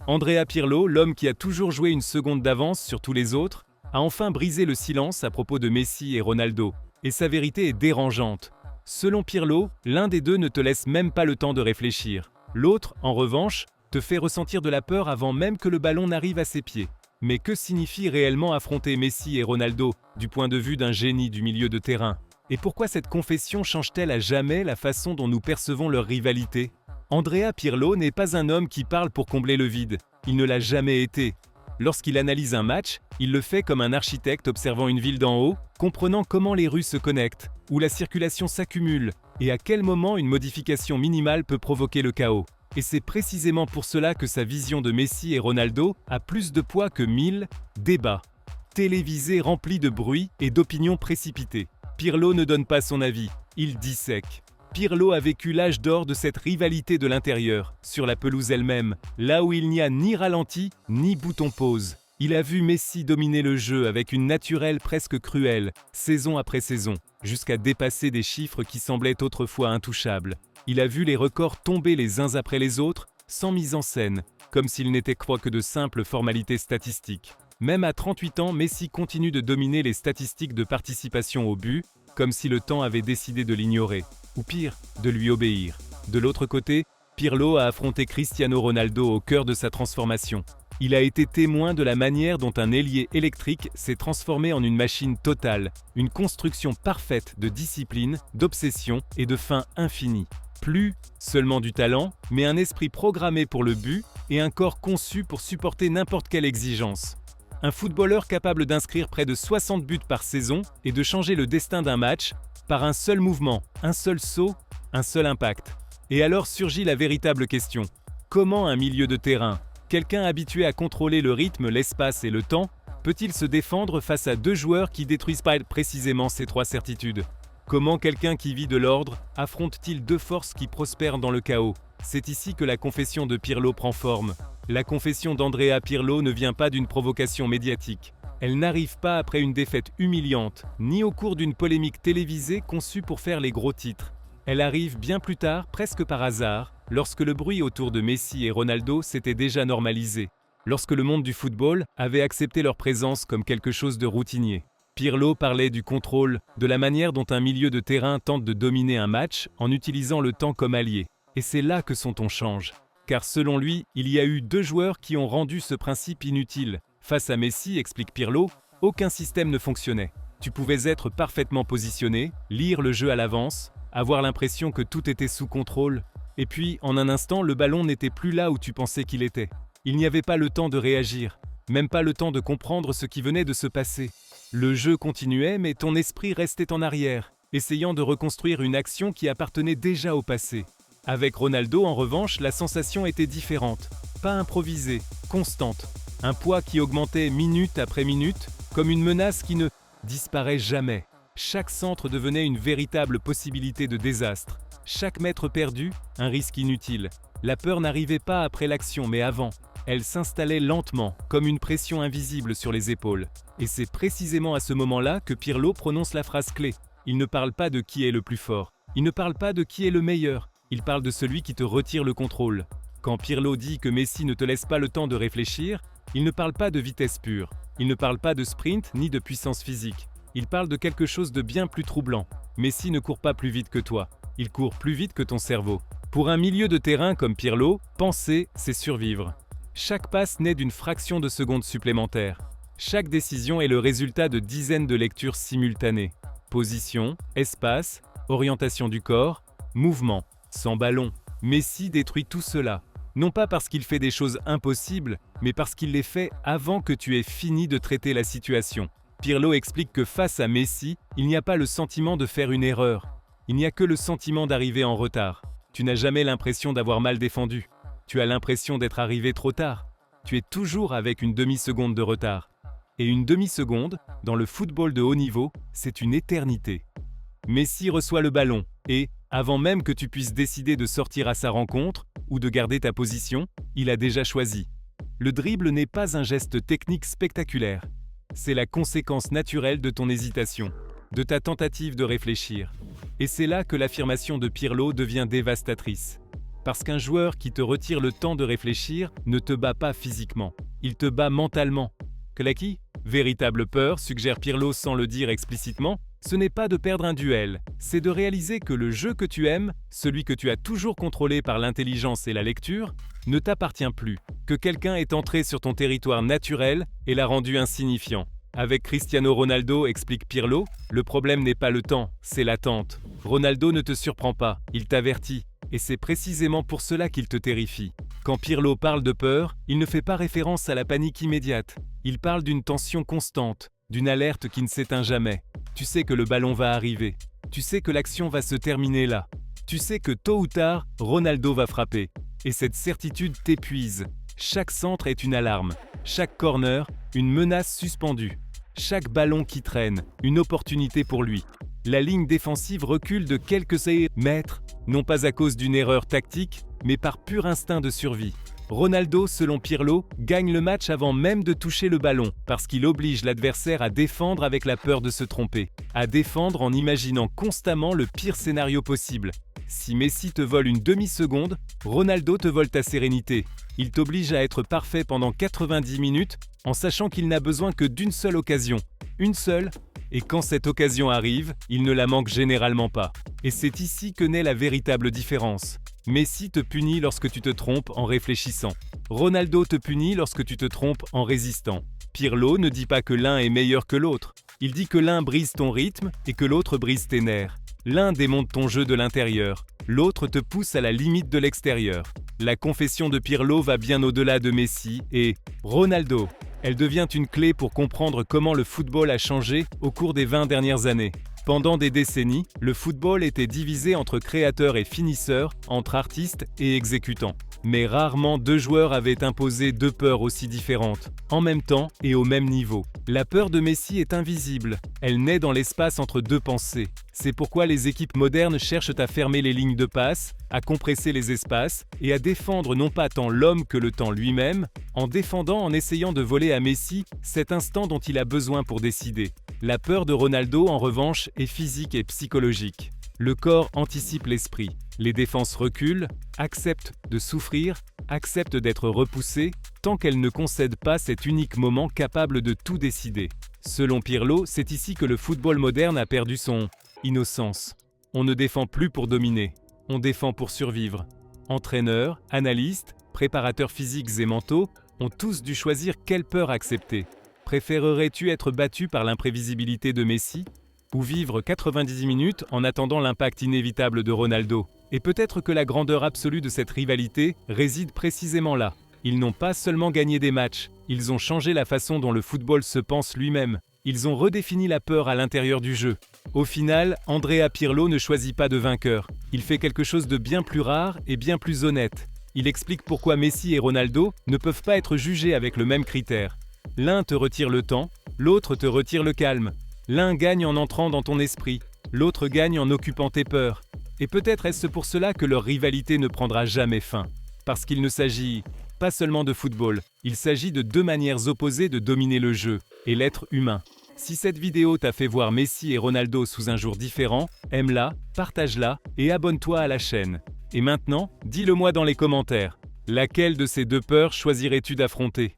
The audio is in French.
Andrea Pirlo, l'homme qui a toujours joué une seconde d'avance sur tous les autres, a enfin brisé le silence à propos de Messi et Ronaldo. Et sa vérité est dérangeante. Selon Pirlo, l'un des deux ne te laisse même pas le temps de réfléchir. L'autre, en revanche, te fait ressentir de la peur avant même que le ballon n'arrive à ses pieds. Mais que signifie réellement affronter Messi et Ronaldo, du point de vue d'un génie du milieu de terrain? Et pourquoi cette confession change-t-elle à jamais la façon dont nous percevons leur rivalité? Andrea Pirlo n'est pas un homme qui parle pour combler le vide. Il ne l'a jamais été. Lorsqu'il analyse un match, il le fait comme un architecte observant une ville d'en haut, comprenant comment les rues se connectent, où la circulation s'accumule, et à quel moment une modification minimale peut provoquer le chaos. Et c'est précisément pour cela que sa vision de Messi et Ronaldo a plus de poids que 1000 débats télévisés remplis de bruit et d'opinions précipitées. Pirlo ne donne pas son avis, il dissèque. Pirlo a vécu l'âge d'or de cette rivalité de l'intérieur, sur la pelouse elle-même, là où il n'y a ni ralenti, ni bouton pause. Il a vu Messi dominer le jeu avec une naturelle presque cruelle, saison après saison, jusqu'à dépasser des chiffres qui semblaient autrefois intouchables. Il a vu les records tomber les uns après les autres, sans mise en scène, comme s'ils n'étaient que de simples formalités statistiques. Même à 38 ans, Messi continue de dominer les statistiques de participation au but, comme si le temps avait décidé de l'ignorer, ou pire, de lui obéir. De l'autre côté, Pirlo a affronté Cristiano Ronaldo au cœur de sa transformation. Il a été témoin de la manière dont un ailier électrique s'est transformé en une machine totale, une construction parfaite de discipline, d'obsession et de fin infinie. Plus seulement du talent, mais un esprit programmé pour le but et un corps conçu pour supporter n'importe quelle exigence. Un footballeur capable d'inscrire près de 60 buts par saison et de changer le destin d'un match par un seul mouvement, un seul saut, un seul impact. Et alors surgit la véritable question. Comment un milieu de terrain, quelqu'un habitué à contrôler le rythme, l'espace et le temps, peut-il se défendre face à deux joueurs qui détruisent pas précisément ces trois certitudes? Comment quelqu'un qui vit de l'ordre affronte-t-il deux forces qui prospèrent dans le chaos? C'est ici que la confession de Pirlo prend forme. La confession d'Andrea Pirlo ne vient pas d'une provocation médiatique. Elle n'arrive pas après une défaite humiliante, ni au cours d'une polémique télévisée conçue pour faire les gros titres. Elle arrive bien plus tard, presque par hasard, lorsque le bruit autour de Messi et Ronaldo s'était déjà normalisé, lorsque le monde du football avait accepté leur présence comme quelque chose de routinier. Pirlo parlait du contrôle, de la manière dont un milieu de terrain tente de dominer un match en utilisant le temps comme allié. Et c'est là que son ton change. Car selon lui, il y a eu deux joueurs qui ont rendu ce principe inutile. Face à Messi, explique Pirlo, aucun système ne fonctionnait. Tu pouvais être parfaitement positionné, lire le jeu à l'avance, avoir l'impression que tout était sous contrôle. Et puis, en un instant, le ballon n'était plus là où tu pensais qu'il était. Il n'y avait pas le temps de réagir, même pas le temps de comprendre ce qui venait de se passer. Le jeu continuait, mais ton esprit restait en arrière, essayant de reconstruire une action qui appartenait déjà au passé. Avec Ronaldo, en revanche, la sensation était différente. Pas improvisée, constante. Un poids qui augmentait minute après minute, comme une menace qui ne disparaît jamais. Chaque centre devenait une véritable possibilité de désastre. Chaque mètre perdu, un risque inutile. La peur n'arrivait pas après l'action, mais avant. Elle s'installait lentement, comme une pression invisible sur les épaules. Et c'est précisément à ce moment-là que Pirlo prononce la phrase clé. Il ne parle pas de qui est le plus fort. Il ne parle pas de qui est le meilleur. Il parle de celui qui te retire le contrôle. Quand Pirlo dit que Messi ne te laisse pas le temps de réfléchir, il ne parle pas de vitesse pure. Il ne parle pas de sprint ni de puissance physique. Il parle de quelque chose de bien plus troublant. Messi ne court pas plus vite que toi. Il court plus vite que ton cerveau. Pour un milieu de terrain comme Pirlo, penser, c'est survivre. Chaque passe naît d'une fraction de seconde supplémentaire. Chaque décision est le résultat de dizaines de lectures simultanées. Position, espace, orientation du corps, mouvement. Sans ballon, Messi détruit tout cela. Non pas parce qu'il fait des choses impossibles, mais parce qu'il les fait avant que tu aies fini de traiter la situation. Pirlo explique que face à Messi, il n'y a pas le sentiment de faire une erreur. Il n'y a que le sentiment d'arriver en retard. Tu n'as jamais l'impression d'avoir mal défendu. Tu as l'impression d'être arrivé trop tard. Tu es toujours avec une demi-seconde de retard. Et une demi-seconde, dans le football de haut niveau, c'est une éternité. Messi reçoit le ballon et, avant même que tu puisses décider de sortir à sa rencontre ou de garder ta position, il a déjà choisi. Le dribble n'est pas un geste technique spectaculaire. C'est la conséquence naturelle de ton hésitation, de ta tentative de réfléchir. Et c'est là que l'affirmation de Pirlo devient dévastatrice. Parce qu'un joueur qui te retire le temps de réfléchir ne te bat pas physiquement, il te bat mentalement. Clacky? Véritable peur, suggère Pirlo sans le dire explicitement, ce n'est pas de perdre un duel, c'est de réaliser que le jeu que tu aimes, celui que tu as toujours contrôlé par l'intelligence et la lecture, ne t'appartient plus, que quelqu'un est entré sur ton territoire naturel et l'a rendu insignifiant. Avec Cristiano Ronaldo, explique Pirlo, le problème n'est pas le temps, c'est l'attente. Ronaldo ne te surprend pas, il t'avertit, et c'est précisément pour cela qu'il te terrifie. Quand Pirlo parle de peur, il ne fait pas référence à la panique immédiate. Il parle d'une tension constante, d'une alerte qui ne s'éteint jamais. Tu sais que le ballon va arriver. Tu sais que l'action va se terminer là. Tu sais que tôt ou tard, Ronaldo va frapper. Et cette certitude t'épuise. Chaque centre est une alarme. Chaque corner, une menace suspendue. Chaque ballon qui traîne, une opportunité pour lui. La ligne défensive recule de quelques mètres, non pas à cause d'une erreur tactique, mais par pur instinct de survie. Ronaldo, selon Pirlo, gagne le match avant même de toucher le ballon, parce qu'il oblige l'adversaire à défendre avec la peur de se tromper, à défendre en imaginant constamment le pire scénario possible. Si Messi te vole une demi-seconde, Ronaldo te vole ta sérénité. Il t'oblige à être parfait pendant 90 minutes, en sachant qu'il n'a besoin que d'une seule occasion. Une seule. Et quand cette occasion arrive, il ne la manque généralement pas. Et c'est ici que naît la véritable différence. Messi te punit lorsque tu te trompes en réfléchissant. Ronaldo te punit lorsque tu te trompes en résistant. Pirlo ne dit pas que l'un est meilleur que l'autre. Il dit que l'un brise ton rythme et que l'autre brise tes nerfs. L'un démonte ton jeu de l'intérieur, l'autre te pousse à la limite de l'extérieur. La confession de Pirlo va bien au-delà de Messi et Ronaldo. Elle devient une clé pour comprendre comment le football a changé au cours des 20 dernières années. Pendant des décennies, le football était divisé entre créateurs et finisseurs, entre artistes et exécutants. Mais rarement deux joueurs avaient imposé deux peurs aussi différentes, en même temps et au même niveau. La peur de Messi est invisible, elle naît dans l'espace entre deux pensées. C'est pourquoi les équipes modernes cherchent à fermer les lignes de passe, à compresser les espaces et à défendre non pas tant l'homme que le temps lui-même, en défendant en essayant de voler à Messi cet instant dont il a besoin pour décider. La peur de Ronaldo, en revanche, est physique et psychologique. Le corps anticipe l'esprit. Les défenses reculent, acceptent de souffrir, acceptent d'être repoussées, tant qu'elles ne concèdent pas cet unique moment capable de tout décider. Selon Pirlo, c'est ici que le football moderne a perdu son innocence. On ne défend plus pour dominer, on défend pour survivre. Entraîneurs, analystes, préparateurs physiques et mentaux ont tous dû choisir quelle peur accepter. Préférerais-tu être battu par l'imprévisibilité de Messi ou vivre 90 minutes en attendant l'impact inévitable de Ronaldo? Et peut-être que la grandeur absolue de cette rivalité réside précisément là. Ils n'ont pas seulement gagné des matchs, ils ont changé la façon dont le football se pense lui-même. Ils ont redéfini la peur à l'intérieur du jeu. Au final, Andrea Pirlo ne choisit pas de vainqueur. Il fait quelque chose de bien plus rare et bien plus honnête. Il explique pourquoi Messi et Ronaldo ne peuvent pas être jugés avec le même critère. L'un te retire le temps, l'autre te retire le calme. L'un gagne en entrant dans ton esprit, l'autre gagne en occupant tes peurs. Et peut-être est-ce pour cela que leur rivalité ne prendra jamais fin. Parce qu'il ne s'agit pas seulement de football, il s'agit de deux manières opposées de dominer le jeu et l'être humain. Si cette vidéo t'a fait voir Messi et Ronaldo sous un jour différent, aime-la, partage-la et abonne-toi à la chaîne. Et maintenant, dis-le moi dans les commentaires. Laquelle de ces deux peurs choisirais-tu d'affronter ?